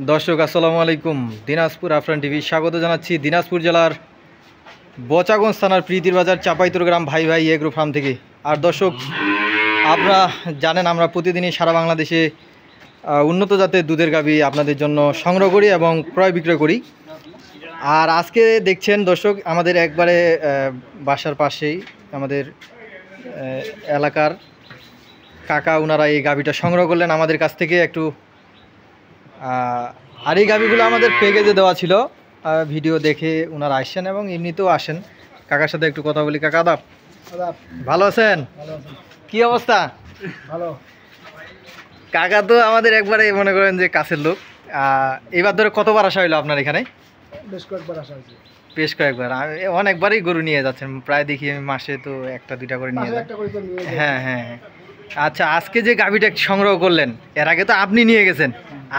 দর্শক আসসালামু আলাইকুম। দিনাজপুর আফরান টিভি স্বাগত জানাচ্ছি দিনাজপুর জেলার বচাগঞ্জ থানার প্রীতির বাজার চাপাইতুর গ্রাম ভাই ভাই এগ্রো ফার্ম থেকে। আর দর্শক, আপনারা জানেন আমরা প্রতিদিনই সারা বাংলাদেশে উন্নত জাতের দুধের গাভী আপনাদের জন্য সংগ্রহ করি এবং ক্রয় বিক্রয় করি। আর আজকে দেখছেন দর্শক, আমাদের একবারে বাসার পাশেই আমাদের এলাকার কাকা ওনারা এই গাভীটা সংগ্রহ করলেন আমাদের কাছ থেকে একটু। আর এই গাভীগুলো আমাদের প্যাকেজে দেওয়া ছিল, ভিডিও দেখে ওনারা আসছেন এবং এমনিতেও আসেন। কাকার সাথে একটু কথা বলি। কাকা আদাব, ভালো আছেন? কি অবস্থা? ভালো। কাকা তো আমাদের একবারে মনে করেন যে কাছের লোক। এবার ধরে কতবার আসা হইলো আপনার এখানে? বেশ কয়েকবার আসা হয়েছে। বেশ কয়েকবার, অনেকবারই গরু নিয়ে যাচ্ছেন। প্রায় দেখি আমি মাসে তো একটা দুইটা করে নিয়ে যাই। হ্যাঁ হ্যাঁ হ্যাঁ। আচ্ছা, আজকে যে গাভীটা সংগ্রহ করলেন, এর আগে তো আপনি নিয়ে গেছেন।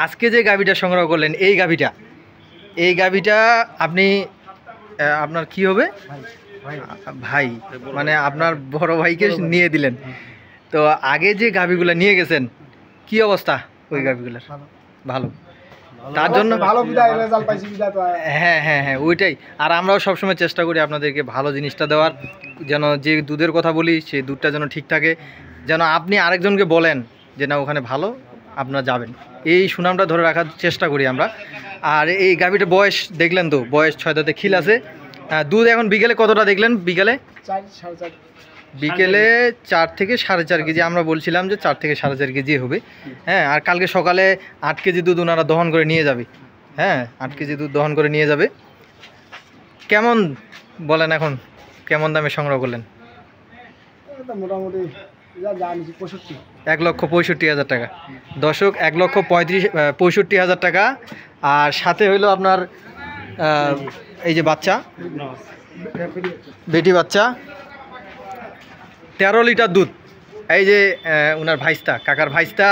আজকে যে গাভীটা সংগ্রহ করলেন, এই গাভীটা আপনি আপনার কি হবে? ভাই, মানে আপনার বড় ভাইকে নিয়ে দিলেন। তো আগে যে গাভীগুলো নিয়ে গেছেন, কি অবস্থা ওই গাভীগুলোর? ভালো, তার জন্য হ্যাঁ হ্যাঁ হ্যাঁ ওইটাই। আর আমরাও সবসময় চেষ্টা করি আপনাদেরকে ভালো জিনিসটা দেওয়ার, যেন যে দুধের কথা বলি সেই দুধটা যেন ঠিক থাকে, যেন আপনি আরেকজনকে বলেন যে না ওখানে ভালো, আপনারা যাবেন। এই সুনামটা ধরে রাখার চেষ্টা করি আমরা। আর এই গাভীটার বয়স দেখলেন তো, বয়স 6 দাঁতে খিল আছে। দুধ এখন বিকেলে কতটা দেখলেন? বিকেলে 4 থেকে 4.5 কেজি। আমরা বলছিলাম যে 4 থেকে 4.5 কেজি হবে। হ্যাঁ, আর কালকে সকালে 8 কেজি দুধ ওনারা দহন করে নিয়ে যাবে। হ্যাঁ, 8 কেজি দুধ দহন করে নিয়ে যাবে। কেমন বলেন, এখন কেমন দামে সংগ্রহ করলেন? মোটামুটি 1,65,000 টাকা। দর্শক, 1,65,000 টাকা। আর সাথে হইলো আপনার এই যে বাচ্চা, বেটি বাচ্চা, 13 লিটার দুধ। এই যে ওনার ভাইস্তা, কাকার ভাইস্তা,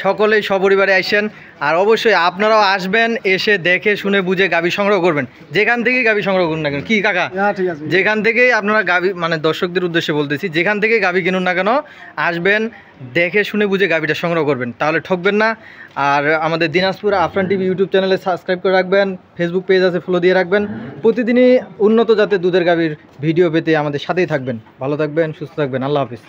সকলেই সপরিবারে আসেন। আর অবশ্যই আপনারাও আসবেন, এসে দেখে শুনে বুঝে গাভী সংগ্রহ করবেন। যেখান থেকেই গাভী সংগ্রহ করুন না কেন, কি কাকা? যেখান থেকেই আপনারা গাভী, মানে দর্শকদের উদ্দেশ্যে বলতেছি, যেখান থেকেই গাভী কিনুন না কেন আসবেন, দেখে শুনে বুঝে গাভীটা সংগ্রহ করবেন, তাহলে ঠকবেন না। আর আমাদের দিনাজপুর আফরান টিভি ইউটিউব চ্যানেলে সাবস্ক্রাইব করে রাখবেন, ফেসবুক পেজ আছে ফলো দিয়ে রাখবেন। প্রতিদিনই উন্নত জাতের দুধের গাভীর ভিডিও পেতে আমাদের সাথেই থাকবেন। ভালো থাকবেন, সুস্থ থাকবেন। আল্লাহ হাফিজ।